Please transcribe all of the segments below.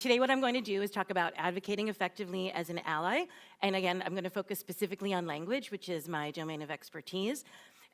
Today what I'm going to do is talk about advocating effectively as an ally. And again, I'm going to focus specifically on language, which is my domain of expertise.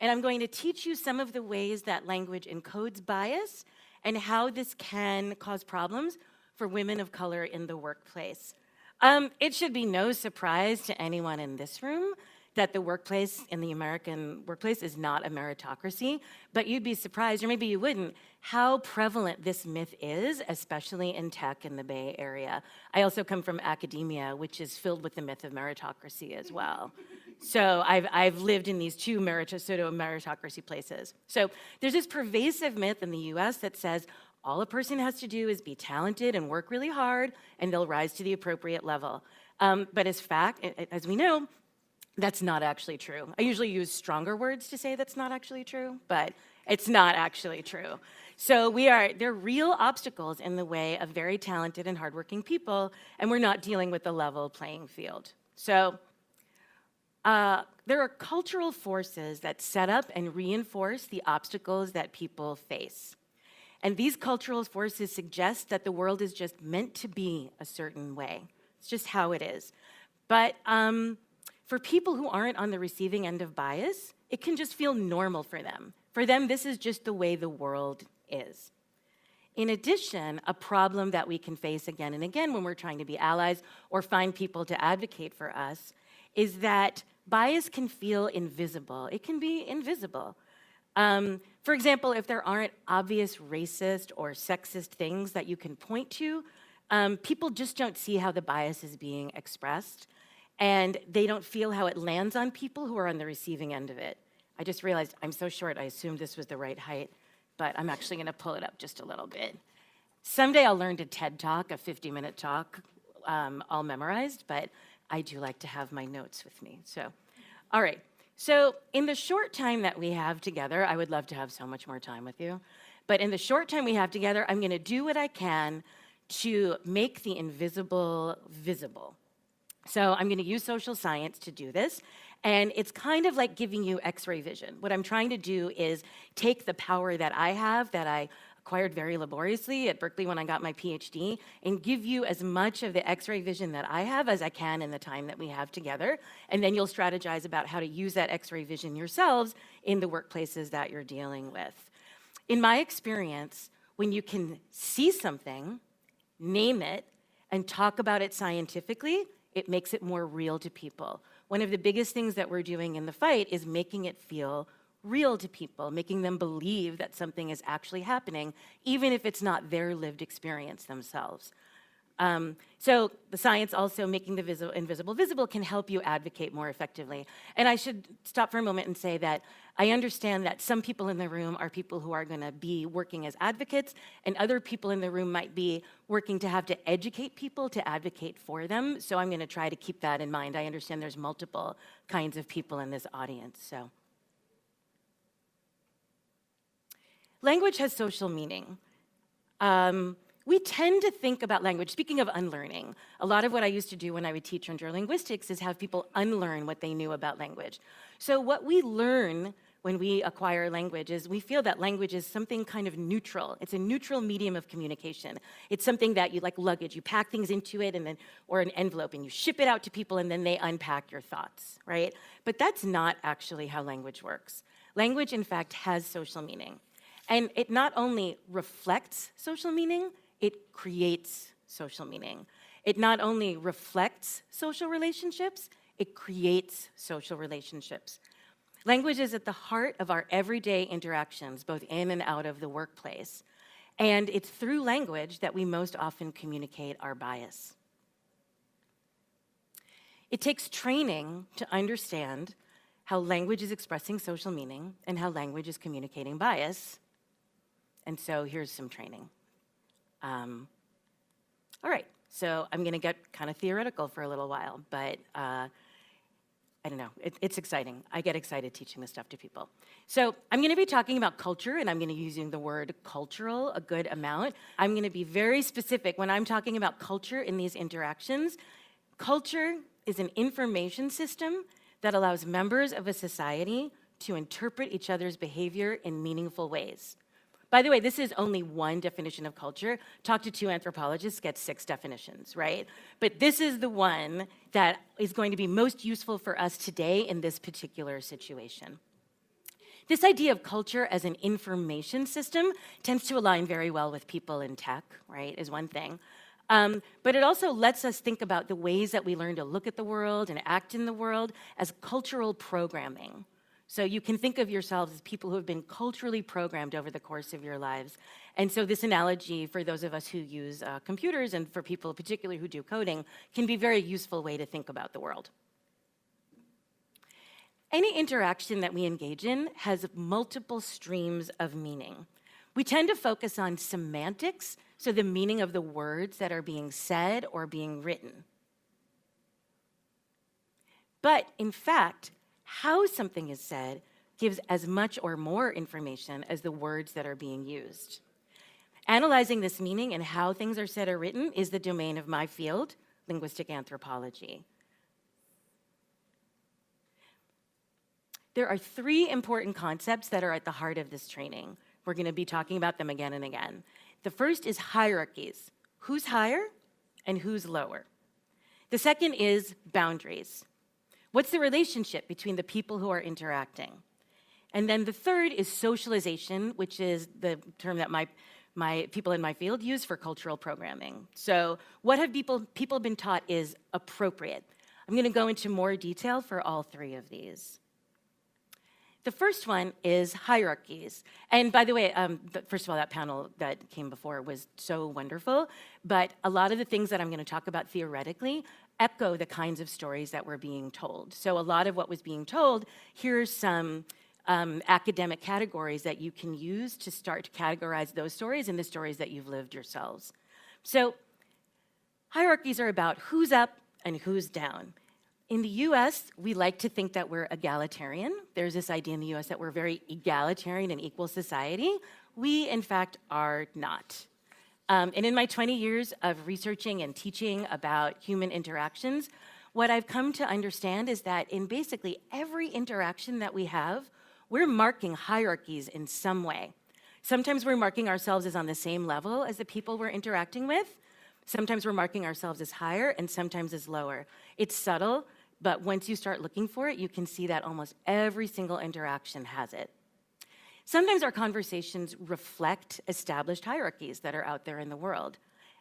And I'm going to teach you some of the ways that language encodes bias and how this can cause problems for women of color in the workplace. It should be no surprise to anyone in this room that the workplace in the American workplace is not a meritocracy, but you'd be surprised, or maybe you wouldn't, how prevalent this myth is, especially in tech in the Bay Area. I also come from academia, which is filled with the myth of meritocracy as well. So I've lived in these two pseudo-meritocracy places. So there's this pervasive myth in the US that says all a person has to do is be talented and work really hard, and they'll rise to the appropriate level. But as we know, that's not actually true. I usually use stronger words to say that's not actually true, but it's not actually true. So there are real obstacles in the way of very talented and hardworking people, and we're not dealing with the level playing field. So there are cultural forces that set up and reinforce the obstacles that people face. And these cultural forces suggest that the world is just meant to be a certain way. It's just how it is. But for people who aren't on the receiving end of bias, it can just feel normal for them. For them, this is just the way the world is. In addition, a problem that we can face again and again when we're trying to be allies or find people to advocate for us is that bias can feel invisible. It can be invisible. For example, if there aren't obvious racist or sexist things that you can point to, people just don't see how the bias is being expressed, and they don't feel how it lands on people who are on the receiving end of it. I just realized I'm so short, I assumed this was the right height, but I'm actually gonna pull it up just a little bit. Someday I'll learn to TED Talk, a 50-minute talk, all memorized, but I do like to have my notes with me, so. All right, so in the short time that we have together, I would love to have so much more time with you, but in the short time we have together, I'm gonna do what I can to make the invisible visible. So I'm gonna use social science to do this, and it's kind of like giving you X-ray vision. What I'm trying to do is take the power that I have, that I acquired very laboriously at Berkeley when I got my PhD, and give you as much of the X-ray vision that I have as I can in the time that we have together, and then you'll strategize about how to use that X-ray vision yourselves in the workplaces that you're dealing with. In my experience, when you can see something, name it, and talk about it scientifically, it makes it more real to people. One of the biggest things that we're doing in the fight is making it feel real to people, making them believe that something is actually happening, even if it's not their lived experience themselves. So the science also making the invisible visible can help you advocate more effectively. And I should stop for a moment and say that I understand that some people in the room are people who are gonna be working as advocates, and other people in the room might be working to have to educate people to advocate for them. So I'm gonna try to keep that in mind. I understand there's multiple kinds of people in this audience, so. Language has social meaning. We tend to think about language, speaking of unlearning, a lot of what I used to do when I would teach linguistics is have people unlearn what they knew about language. So what we learn when we acquire language is we feel that language is something kind of neutral. It's a neutral medium of communication. It's something that you, like luggage, you pack things into it and then, or an envelope, and you ship it out to people and then they unpack your thoughts, right? But that's not actually how language works. Language, in fact, has social meaning. And it not only reflects social meaning, it creates social meaning. It not only reflects social relationships, it creates social relationships. Language is at the heart of our everyday interactions, both in and out of the workplace. And it's through language that we most often communicate our bias. It takes training to understand how language is expressing social meaning and how language is communicating bias. And so here's some training. All right, so I'm gonna get kind of theoretical for a little while, but I don't know, it's exciting. I get excited teaching this stuff to people. So I'm gonna be talking about culture, and I'm gonna be using the word cultural a good amount. I'm gonna be very specific when I'm talking about culture in these interactions. Culture is an information system that allows members of a society to interpret each other's behavior in meaningful ways. By the way, this is only one definition of culture. Talk to 2 anthropologists, get 6 definitions, right? But this is the one that is going to be most useful for us today in this particular situation. This idea of culture as an information system tends to align very well with people in tech, right, is one thing. But it also lets us think about the ways that we learn to look at the world and act in the world as cultural programming. So you can think of yourselves as people who have been culturally programmed over the course of your lives. And so this analogy, for those of us who use computers and for people particularly who do coding, can be a very useful way to think about the world. Any interaction that we engage in has multiple streams of meaning. We tend to focus on semantics, so the meaning of the words that are being said or being written. But in fact, how something is said gives as much or more information as the words that are being used. Analyzing this meaning and how things are said or written is the domain of my field, linguistic anthropology. There are 3 important concepts that are at the heart of this training. We're going to be talking about them again and again. The first is hierarchies. Who's higher and who's lower? The second is boundaries. What's the relationship between the people who are interacting? And then the third is socialization, which is the term that my people in my field use for cultural programming. So what have people been taught is appropriate. I'm going to go into more detail for all 3 of these. The first one is hierarchies. And by the way, first of all, that panel that came before was so wonderful, but a lot of the things that I'm going to talk about theoretically echo the kinds of stories that were being told. So a lot of what was being told, here's some academic categories that you can use to start to categorize those stories and the stories that you've lived yourselves. So hierarchies are about who's up and who's down. In the US, we like to think that we're egalitarian. There's this idea in the US that we're a very egalitarian and equal society. We, in fact, are not. And in my 20 years of researching and teaching about human interactions, what I've come to understand is that in basically every interaction that we have, we're marking hierarchies in some way. Sometimes we're marking ourselves as on the same level as the people we're interacting with. Sometimes we're marking ourselves as higher and sometimes as lower. It's subtle, but once you start looking for it, you can see that almost every single interaction has it. Sometimes our conversations reflect established hierarchies that are out there in the world.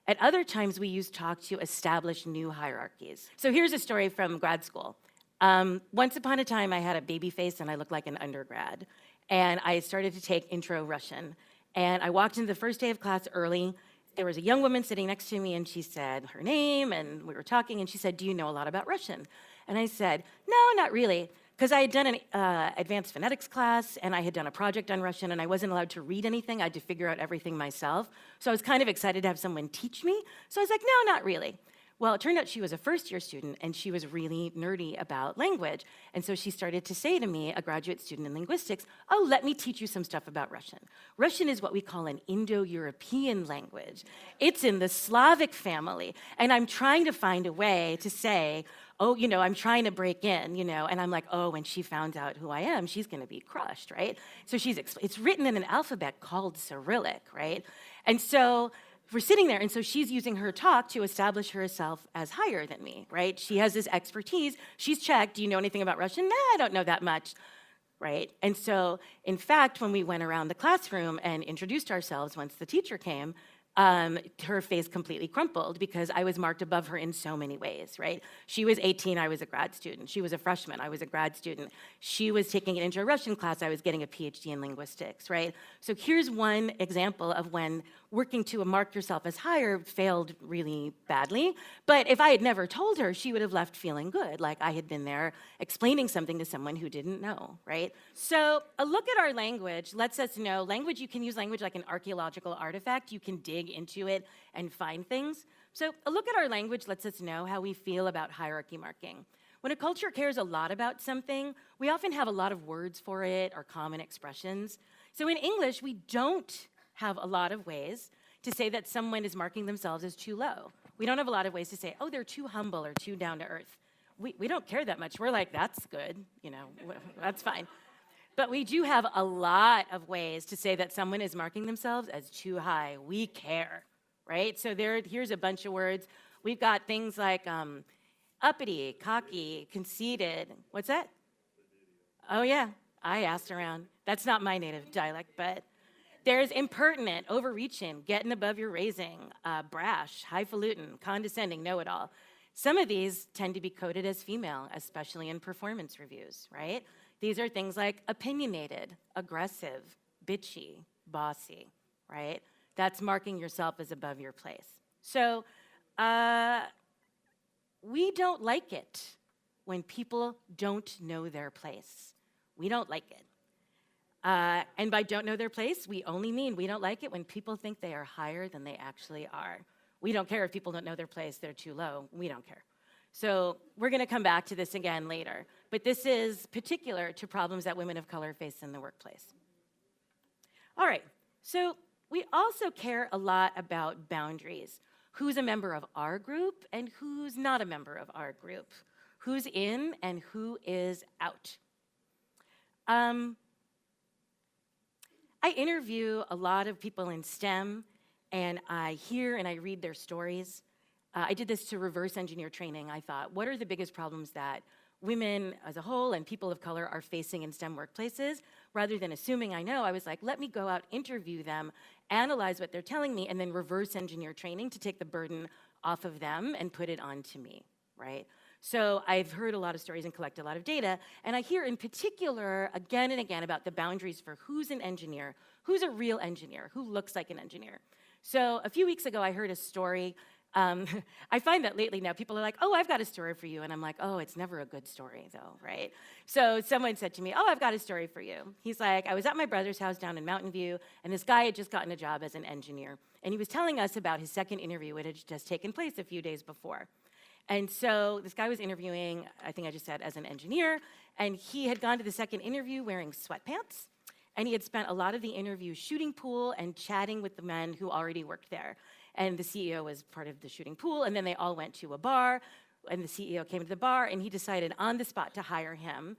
At other times, we use talk to establish new hierarchies. So here's a story from grad school. Once upon a time, I had a baby face and I looked like an undergrad. And I started to take intro Russian. And I walked into the first day of class early. There was a young woman sitting next to me and she said her name and we were talking and she said, "Do you know a lot about Russian?" And I said, "No, not really," because I had done an advanced phonetics class and I had done a project on Russian and I wasn't allowed to read anything. I had to figure out everything myself. So I was kind of excited to have someone teach me. So I was like, "No, not really." Well, it turned out she was a first-year student and she was really nerdy about language. And so she started to say to me, a graduate student in linguistics, "Oh, let me teach you some stuff about Russian." Russian is what we call an Indo-European language. It's in the Slavic family. And I'm trying to find a way to say, "Oh, I'm trying to break in, and I'm like, oh, when she found out who I am, she's going to be crushed, right? So it's written in an alphabet called Cyrillic, right? And so we're sitting there, and so she's using her talk to establish herself as higher than me, right? She has this expertise. She's checked, "Do you know anything about Russian?" "Nah, I don't know that much," right? And so, in fact, when we went around the classroom and introduced ourselves once the teacher came, her face completely crumpled because I was marked above her in so many ways, right? She was 18, I was a grad student. She was a freshman, I was a grad student. She was taking an intro Russian class, I was getting a PhD in linguistics, right? So here's one example of when working to mark yourself as higher failed really badly. But if I had never told her, she would have left feeling good, like I had been there explaining something to someone who didn't know, right? So a look at our language lets us know you can use language like an archaeological artifact. You can dig into it and find things. So a look at our language lets us know how we feel about hierarchy marking. When a culture cares a lot about something, we often have a lot of words for it or common expressions. So in English, we don't have a lot of ways to say that someone is marking themselves as too low. We don't have a lot of ways to say, "Oh, they're too humble or too down to earth." We don't care that much. We're like, "That's good, that's fine." But we do have a lot of ways to say that someone is marking themselves as too high. We care, right? So here's a bunch of words. We've got things like uppity, cocky, conceited. What's that? Oh, yeah, I asked around. That's not my native dialect, but there's impertinent, overreaching, getting above your raising, brash, highfalutin, condescending, know-it-all. Some of these tend to be coded as female, especially in performance reviews, right? These are things like opinionated, aggressive, bitchy, bossy, right? That's marking yourself as above your place. So we don't like it when people don't know their place. We don't like it. And by don't know their place, we only mean we don't like it when people think they are higher than they actually are. We don't care if people don't know their place, they're too low. We don't care. So we're going to come back to this again later. But this is particular to problems that women of color face in the workplace. All right, so we also care a lot about boundaries. Who's a member of our group and who's not a member of our group? Who's in and who is out? I interview a lot of people in STEM, and I hear and I read their stories. I did this to reverse engineer training. I thought, what are the biggest problems that women as a whole and people of color are facing in STEM workplaces? Rather than assuming I know, I was like, let me go out, interview them, analyze what they're telling me, and then reverse engineer training to take the burden off of them and put it onto me, right? So I've heard a lot of stories and collected a lot of data, and I hear in particular again and again about the boundaries for who's an engineer, who's a real engineer, who looks like an engineer. So a few weeks ago, I heard a story. I find that lately now people are like, oh, I've got a story for you. And I'm like, oh, it's never a good story though, right? So someone said to me, oh, I've got a story for you. He's like, I was at my brother's house down in Mountain View, and this guy had just gotten a job as an engineer. And he was telling us about his second interview, which had just taken place a few days before. And so this guy was interviewing, I think I just said, as an engineer, and he had gone to the second interview wearing sweatpants, and he had spent a lot of the interview shooting pool and chatting with the men who already worked there. And the CEO was part of the shooting pool, and then they all went to a bar, and the CEO came to the bar, and he decided on the spot to hire him.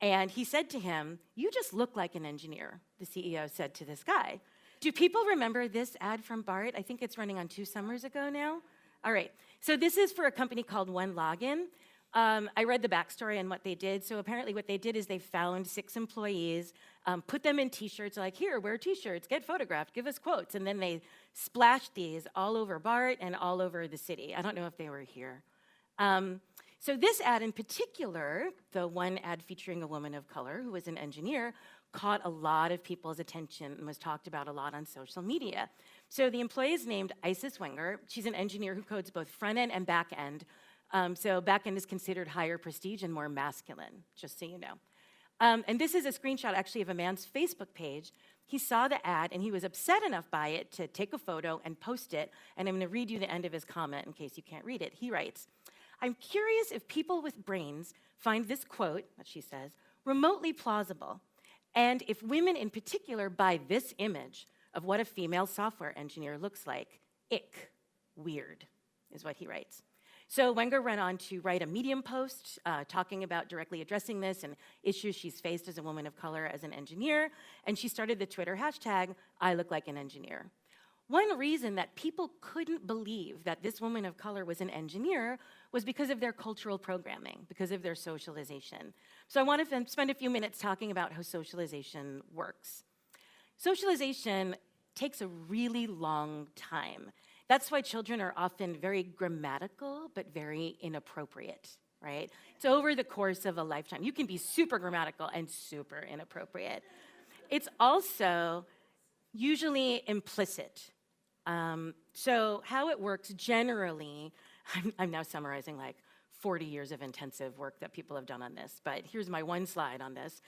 And he said to him, you just look like an engineer, the CEO said to this guy. Do people remember this ad from BART? I think it's running on 2 summers ago now. All right, so this is for a company called OneLogin. I read the backstory on what they did. So apparently what they did is they found 6 employees, put them in t-shirts, like, here, wear t-shirts, get photographed, give us quotes. And then they splashed these all over BART and all over the city. I don't know if they were here. So this ad in particular, the one ad featuring a woman of color who was an engineer, caught a lot of people's attention and was talked about a lot on social media. So the employee is named Isis Wenger. She's an engineer who codes both front end and back end. So back end is considered higher prestige and more masculine, just so you know. And this is a screenshot actually of a man's Facebook page. He saw the ad and he was upset enough by it to take a photo and post it. And I'm gonna read you the end of his comment in case you can't read it. He writes, I'm curious if people with brains find this quote, that she says, remotely plausible. And if women in particular buy this image of what a female software engineer looks like, ick, weird, is what he writes. So Wenger went on to write a Medium post talking about directly addressing this and issues she's faced as a woman of color as an engineer, and she started the Twitter hashtag, I look like an engineer. One reason that people couldn't believe that this woman of color was an engineer was because of their cultural programming, because of their socialization. So I want to spend a few minutes talking about how socialization works. Socialization takes a really long time. That's why children are often very grammatical, but very inappropriate, right? So over the course of a lifetime, you can be super grammatical and super inappropriate. It's also usually implicit. So how it works generally, I'm now summarizing like 40 years of intensive work that people have done on this, but here's my one slide on this.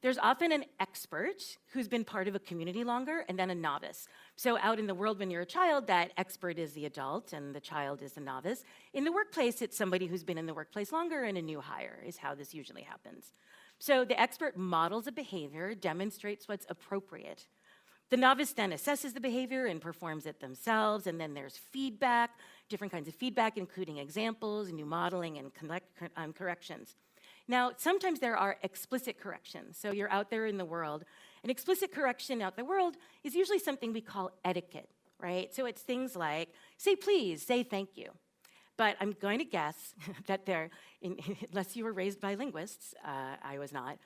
There's often an expert who's been part of a community longer and then a novice. So out in the world when you're a child, that expert is the adult and the child is the novice. In the workplace, it's somebody who's been in the workplace longer and a new hire is how this usually happens. So the expert models a behavior, demonstrates what's appropriate. The novice then assesses the behavior and performs it themselves, and then there's feedback, different kinds of feedback, including examples, new modeling, and corrections. Now, sometimes there are explicit corrections. So you're out there in the world. An explicit correction out in the world is usually something we call etiquette, right? So it's things like, say please, say thank you. But I'm going to guess that unless you were raised by linguists, I was not,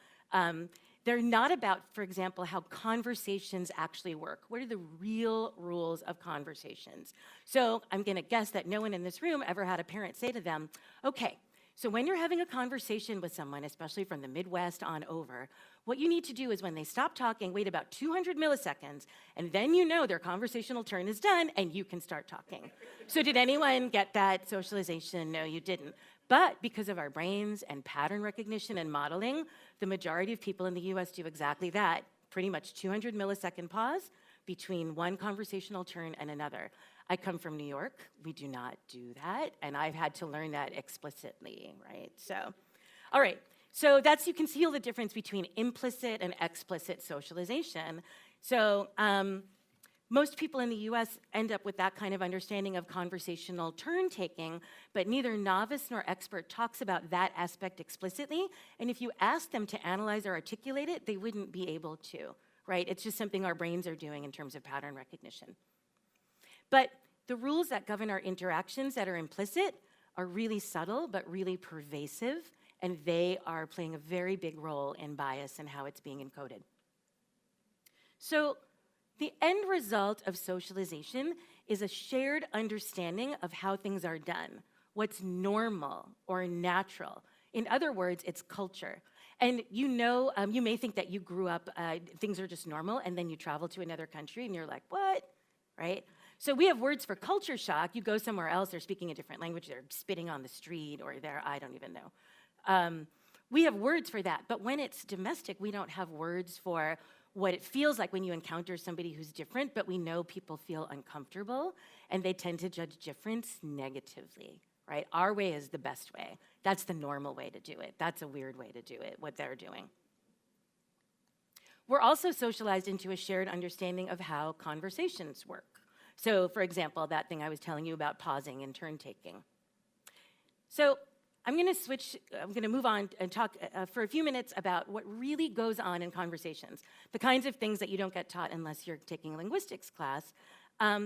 they're not about, for example, how conversations actually work. What are the real rules of conversations? So I'm going to guess that no one in this room ever had a parent say to them, okay, so when you're having a conversation with someone, especially from the Midwest on over, what you need to do is when they stop talking, wait about 200 milliseconds, and then you know their conversational turn is done, and you can start talking. So did anyone get that socialization? No, you didn't. But because of our brains and pattern recognition and modeling, the majority of people in the US do exactly that. Pretty much 200 millisecond pause between one conversational turn and another. I come from New York. We do not do that, and I've had to learn that explicitly, right? So, all right. So you can feel the difference between implicit and explicit socialization. So most people in the US end up with that kind of understanding of conversational turn taking, but neither novice nor expert talks about that aspect explicitly. And if you ask them to analyze or articulate it, they wouldn't be able to, right? It's just something our brains are doing in terms of pattern recognition. But the rules that govern our interactions that are implicit are really subtle, but really pervasive, and they are playing a very big role in bias and how it's being encoded. So the end result of socialization is a shared understanding of how things are done, what's normal or natural. In other words, it's culture. And you know, you may think that you grew up, things are just normal, and then you travel to another country and you're like, what, right? So we have words for culture shock. You go somewhere else, they're speaking a different language, they're spitting on the street, or I don't even know. We have words for that, but when it's domestic, we don't have words for what it feels like when you encounter somebody who's different, but we know people feel uncomfortable, and they tend to judge difference negatively, right? Our way is the best way. That's the normal way to do it. That's a weird way to do it, what they're doing. We're also socialized into a shared understanding of how conversations work. So, for example, that thing I was telling you about pausing and turn taking. So I'm going to move on and talk for a few minutes about what really goes on in conversations, the kinds of things that you don't get taught unless you're taking a linguistics class,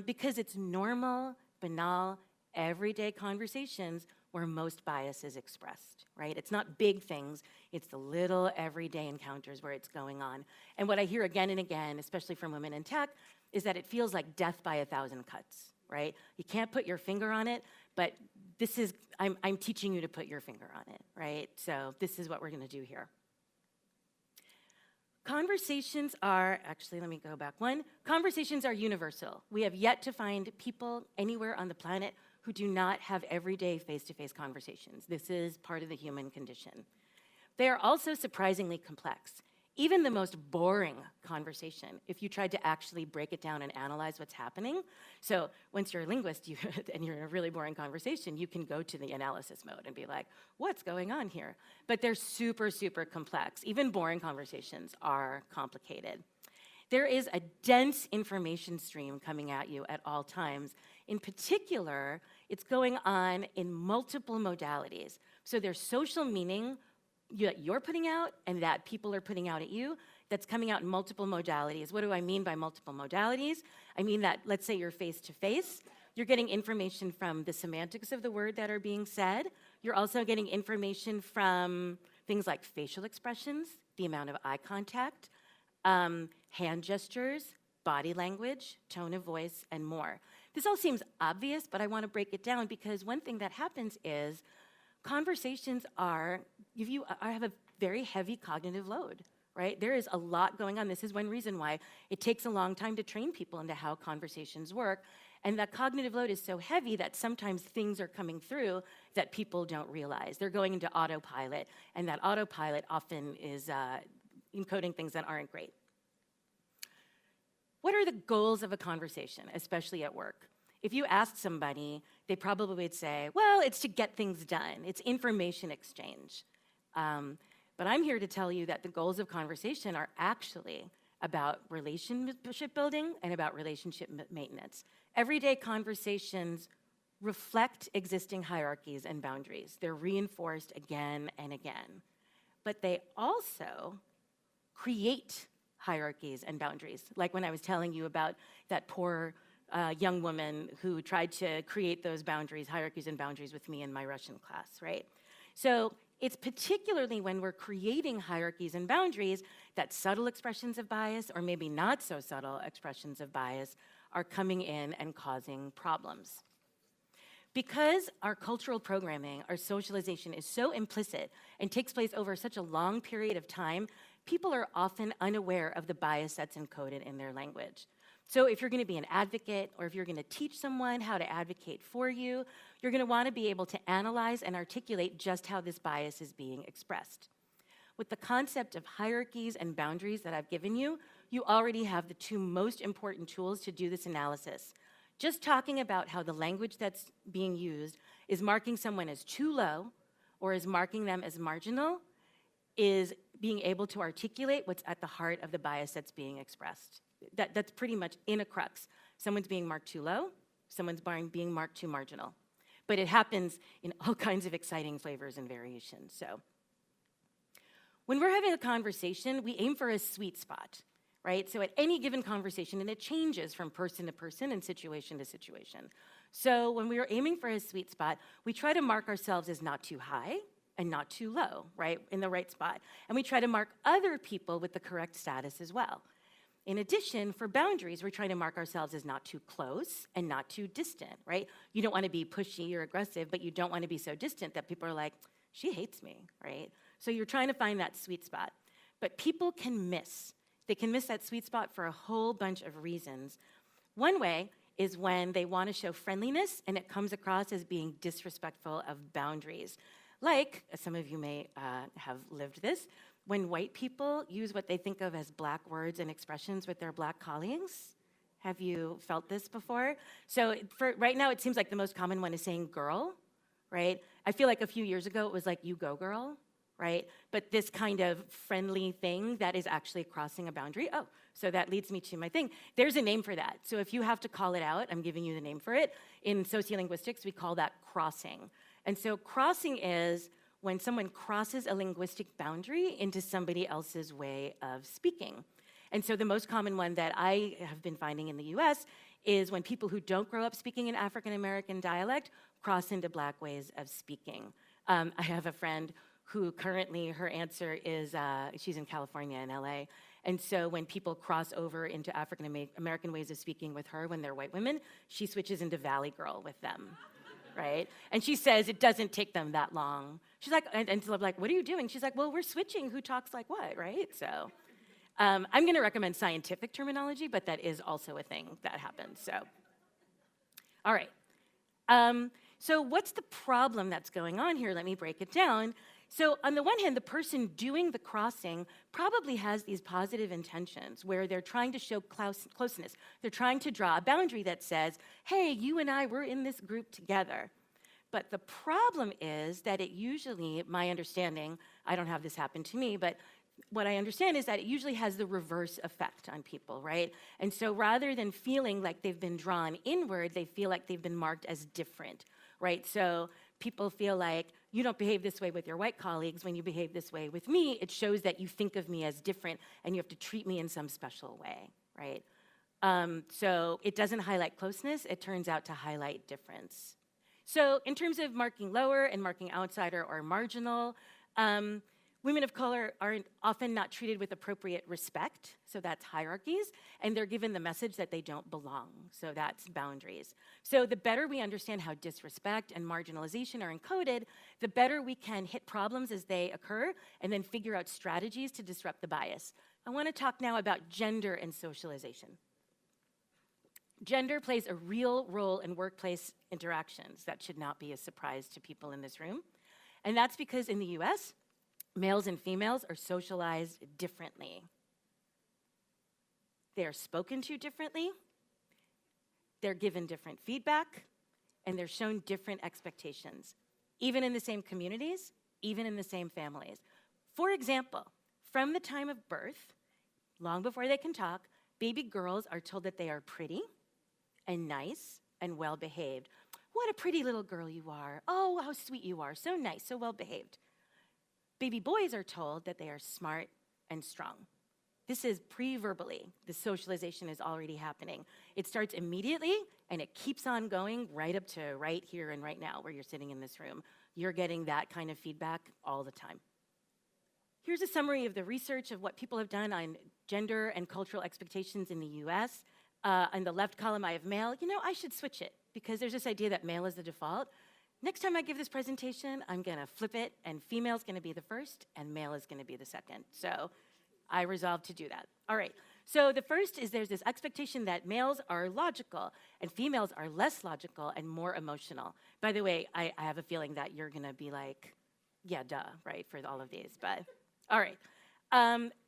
because it's normal, banal, everyday conversations where most bias is expressed, right? It's not big things, it's the little everyday encounters where it's going on. And what I hear again and again, especially from women in tech, is that it feels like death by 1,000 cuts, right? You can't put your finger on it, but I'm teaching you to put your finger on it, right? So this is what we're gonna do here. Conversations are, actually, let me go back one. Conversations are universal. We have yet to find people anywhere on the planet who do not have everyday face-to-face conversations. This is part of the human condition. They are also surprisingly complex. Even the most boring conversation, if you tried to actually break it down and analyze what's happening. So once you're a linguist and you're in a really boring conversation, you can go to the analysis mode and be like, what's going on here? But they're super, super complex. Even boring conversations are complicated. There is a dense information stream coming at you at all times. In particular, it's going on in multiple modalities. So there's social meaning that you're putting out and that people are putting out at you that's coming out in multiple modalities. What do I mean by multiple modalities? I mean that, let's say you're face-to-face, you're getting information from the semantics of the word that are being said. You're also getting information from things like facial expressions, the amount of eye contact, hand gestures, body language, tone of voice, and more. This all seems obvious, but I want to break it down because one thing that happens is conversations have a very heavy cognitive load, right? There is a lot going on. This is one reason why it takes a long time to train people into how conversations work. And that cognitive load is so heavy that sometimes things are coming through that people don't realize. They're going into autopilot, and that autopilot often is encoding things that aren't great. What are the goals of a conversation, especially at work? If you asked somebody, they probably would say, well, it's to get things done. It's information exchange. But I'm here to tell you that the goals of conversation are actually about relationship building and about relationship maintenance. Everyday conversations reflect existing hierarchies and boundaries. They're reinforced again and again. but they also create hierarchies and boundaries. Like when I was telling you about that poor young woman who tried to create those boundaries, hierarchies and boundaries with me in my Russian class, right? So it's particularly when we're creating hierarchies and boundaries that subtle expressions of bias, or maybe not so subtle expressions of bias, are coming in and causing problems. Because our cultural programming, our socialization is so implicit and takes place over such a long period of time, people are often unaware of the bias that's encoded in their language. So if you're going to be an advocate, or if you're going to teach someone how to advocate for you, you're going to want to be able to analyze and articulate just how this bias is being expressed. With the concept of hierarchies and boundaries that I've given you, you already have the two most important tools to do this analysis. Just talking about how the language that's being used is marking someone as too low or is marking them as marginal is being able to articulate what's at the heart of the bias that's being expressed. That's pretty much in a crux. Someone's being marked too low, someone's being marked too marginal. But it happens in all kinds of exciting flavors and variations. So when we're having a conversation, we aim for a sweet spot, right? So at any given conversation, and it changes from person to person and situation to situation. So when we are aiming for a sweet spot, we try to mark ourselves as not too high and not too low, right? In the right spot. And we try to mark other people with the correct status as well. In addition, for boundaries, we're trying to mark ourselves as not too close and not too distant, right? You don't want to be pushy or aggressive, but you don't want to be so distant that people are like, she hates me, right? So you're trying to find that sweet spot. But people can miss. They can miss that sweet spot for a whole bunch of reasons. One way is when they want to show friendliness and it comes across as being disrespectful of boundaries. Like, as some of you may have lived this, when white people use what they think of as black words and expressions with their black colleagues. Have you felt this before? So for right now, it seems like the most common one is saying girl, right? I feel like a few years ago, it was like, you go girl, right? But this kind of friendly thing that is actually crossing a boundary. Oh, so that leads me to my thing. There's a name for that. So if you have to call it out, I'm giving you the name for it. In sociolinguistics, we call that crossing. And so crossing is when someone crosses a linguistic boundary into somebody else's way of speaking. And so the most common one that I have been finding in the US is when people who don't grow up speaking an African American dialect cross into black ways of speaking. I have a friend who currently, her answer is, she's in California, in LA. And so when people cross over into African American ways of speaking with her when they're white women, she switches into Valley Girl with them. Right? And she says it doesn't take them that long. She's like, and so I'm like, what are you doing? She's like, well, we're switching who talks like what, right? So I'm going to recommend scientific terminology, but that is also a thing that happens. So, all right. So what's the problem that's going on here? Let me break it down. So on the one hand, the person doing the crossing probably has these positive intentions where they're trying to show closeness. They're trying to draw a boundary that says, hey, you and I, we're in this group together. But the problem is that it usually, my understanding, I don't have this happen to me, but what I understand is that it usually has the reverse effect on people, right? And so rather than feeling like they've been drawn inward, they feel like they've been marked as different, right? So people feel like, you don't behave this way with your white colleagues. When you behave this way with me, it shows that you think of me as different and you have to treat me in some special way, right? So it doesn't highlight closeness, it turns out to highlight difference. So in terms of marking lower and marking outsider or marginal, women of color are often not treated with appropriate respect, so that's hierarchies, and they're given the message that they don't belong, so that's boundaries. So the better we understand how disrespect and marginalization are encoded, the better we can hit problems as they occur and then figure out strategies to disrupt the bias. I want to talk now about gender and socialization. Gender plays a real role in workplace interactions. That should not be a surprise to people in this room. And that's because in the US, males and females are socialized differently. They are spoken to differently, they're given different feedback, and they're shown different expectations, even in the same communities, even in the same families. For example, from the time of birth, long before they can talk, baby girls are told that they are pretty and nice and well-behaved. What a pretty little girl you are. Oh, how sweet you are. So nice, so well-behaved. Baby boys are told that they are smart and strong. This is pre-verbally. The socialization is already happening. It starts immediately, and it keeps on going right up to right here and right now where you're sitting in this room. You're getting that kind of feedback all the time. Here's a summary of the research of what people have done on gender and cultural expectations in the US. On the left column, I have male. You know, I should switch it because there's this idea that male is the default. Next time I give this presentation, I'm gonna flip it, and female's gonna be the first, and male is gonna be the second. So I resolved to do that. All right, so the first is there's this expectation that males are logical and females are less logical and more emotional. By the way, I have a feeling that you're gonna be like, yeah, duh, right, for all of these, but all right.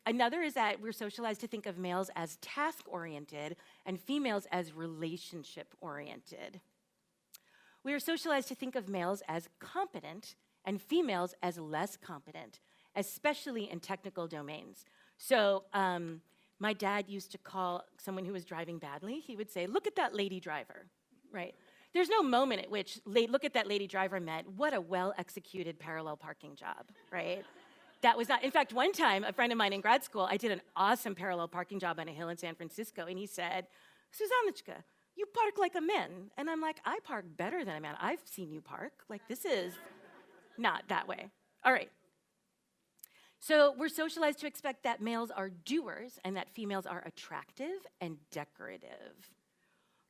Another is that we're socialized to think of males as task-oriented and females as relationship-oriented. We are socialized to think of males as competent and females as less competent, especially in technical domains. So my dad used to call someone who was driving badly, he would say, look at that lady driver, right? There's no moment at which look at that lady driver meant, what a well-executed parallel parking job, right? That was not, in fact, one time, a friend of mine in grad school, I did an awesome parallel parking job on a hill in San Francisco, and he said, Suzanechka, you park like a man. And I'm like, I park better than a man. I've seen you park. Like, this is not that way. All right. So we're socialized to expect that males are doers and that females are attractive and decorative.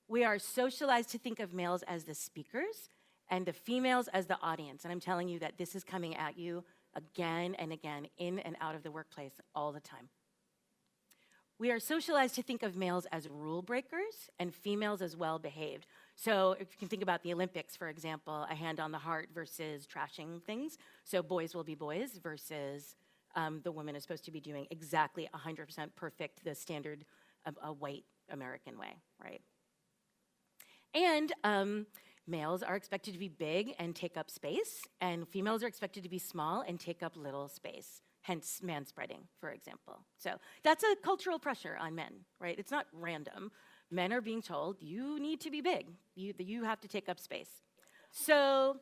We are socialized to think of males as the speakers and the females as the audience. And I'm telling you that this is coming at you again and again, in and out of the workplace all the time. We are socialized to think of males as rule breakers and females as well-behaved. So if you can think about the Olympics, for example, a hand on the heart versus trashing things. So boys will be boys versus the woman is supposed to be doing exactly 100% perfect, the standard of a white American way, right? And males are expected to be big and take up space, and females are expected to be small and take up little space, hence manspreading, for example. So that's a cultural pressure on men, right? It's not random. Men are being told, you need to be big. You have to take up space. So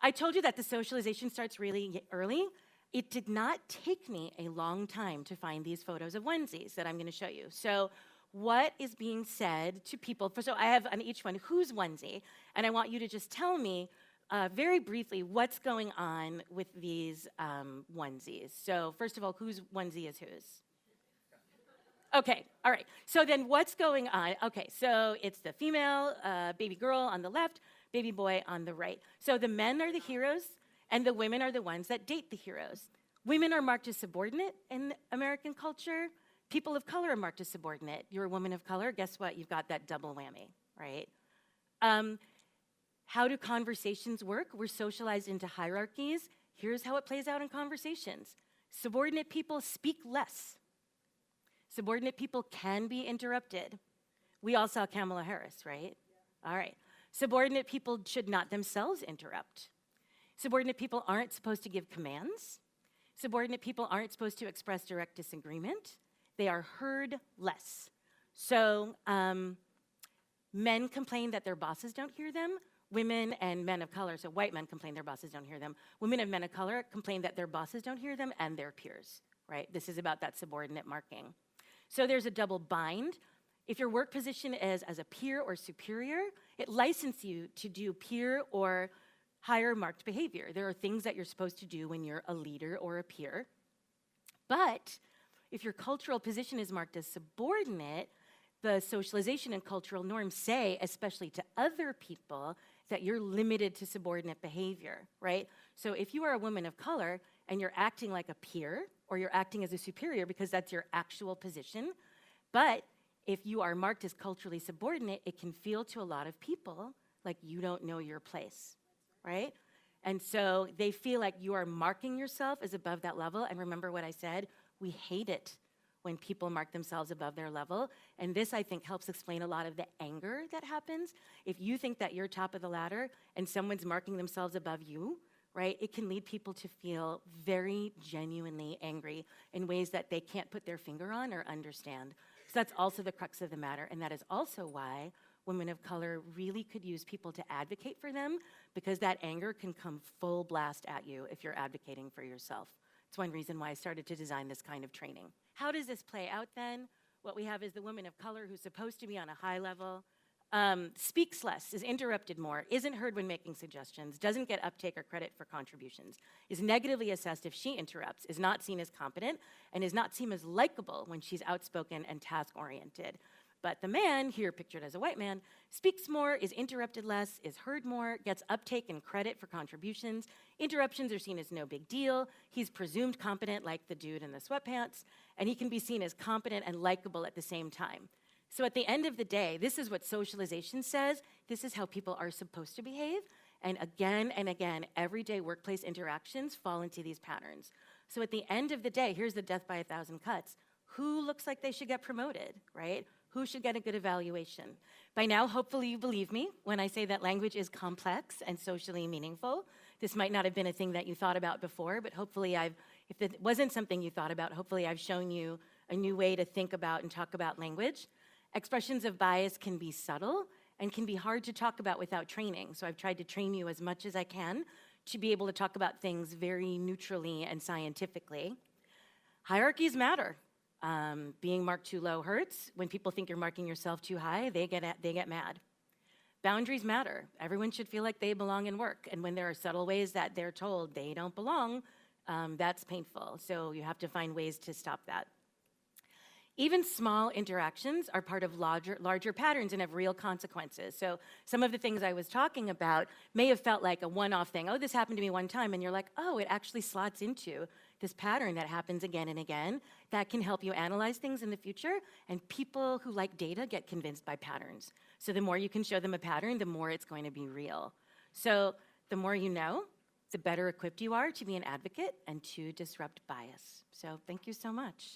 I told you that the socialization starts really early. It did not take me a long time to find these photos of onesies that I'm gonna show you. So what is being said to people? So I have on each one, whose onesie? And I want you to just tell me very briefly what's going on with these onesies. So first of all, whose onesie is whose? Okay, all right. So then what's going on? Okay, so it's the female baby girl on the left, baby boy on the right. So the men are the heroes and the women are the ones that date the heroes. Women are marked as subordinate in American culture. People of color are marked as subordinate. You're a woman of color, guess what? You've got that double whammy, right? How do conversations work? We're socialized into hierarchies. Here's how it plays out in conversations. Subordinate people speak less. Subordinate people can be interrupted. We all saw Kamala Harris, right? All right. Subordinate people should not themselves interrupt. Subordinate people aren't supposed to give commands. Subordinate people aren't supposed to express direct disagreement. They are heard less. So men complain that their bosses don't hear them. Women and men of color, so white men complain their bosses don't hear them. Women and men of color complain that their bosses don't hear them and their peers, right? This is about that subordinate marking. So there's a double bind. If your work position is as a peer or superior, it licenses you to do peer or higher marked behavior. There are things that you're supposed to do when you're a leader or a peer. But if your cultural position is marked as subordinate, the socialization and cultural norms say, especially to other people, that you're limited to subordinate behavior, right? So if you are a woman of color and you're acting like a peer or you're acting as a superior because that's your actual position, but if you are marked as culturally subordinate, it can feel to a lot of people like you don't know your place, right? And so they feel like you are marking yourself as above that level. And remember what I said, we hate it when people mark themselves above their level. And this, I think, helps explain a lot of the anger that happens. If you think that you're top of the ladder and someone's marking themselves above you, right, it can lead people to feel very genuinely angry in ways that they can't put their finger on or understand. So that's also the crux of the matter. And that is also why women of color really could use people to advocate for them, because that anger can come full blast at you if you're advocating for yourself. It's one reason why I started to design this kind of training. How does this play out then? What we have is the woman of color who's supposed to be on a high level, speaks less, is interrupted more, isn't heard when making suggestions, doesn't get uptake or credit for contributions, is negatively assessed if she interrupts, is not seen as competent, and is not seen as likable when she's outspoken and task-oriented. But the man, here pictured as a white man, speaks more, is interrupted less, is heard more, gets uptake and credit for contributions. Interruptions are seen as no big deal. He's presumed competent, like the dude in the sweatpants, and he can be seen as competent and likable at the same time. So at the end of the day, this is what socialization says. This is how people are supposed to behave. And again, everyday workplace interactions fall into these patterns. So at the end of the day, here's the death by 1,000 cuts. Who looks like they should get promoted, right? Who should get a good evaluation? By now, hopefully you believe me when I say that language is complex and socially meaningful. This might not have been a thing that you thought about before, but hopefully if it wasn't something you thought about, hopefully I've shown you a new way to think about and talk about language. Expressions of bias can be subtle and can be hard to talk about without training. So I've tried to train you as much as I can to be able to talk about things very neutrally and scientifically. Hierarchies matter. Being marked too low hurts. When people think you're marking yourself too high, they get mad. Boundaries matter. Everyone should feel like they belong in work. And when there are subtle ways that they're told they don't belong, that's painful. So you have to find ways to stop that. Even small interactions are part of larger patterns and have real consequences. So some of the things I was talking about may have felt like a one-off thing. Oh, this happened to me one time. And you're like, oh, it actually slots into this pattern that happens again and again that can help you analyze things in the future. And people who like data get convinced by patterns. So the more you can show them a pattern, the more it's going to be real. So the more you know, the better equipped you are to be an advocate and to disrupt bias. So thank you so much.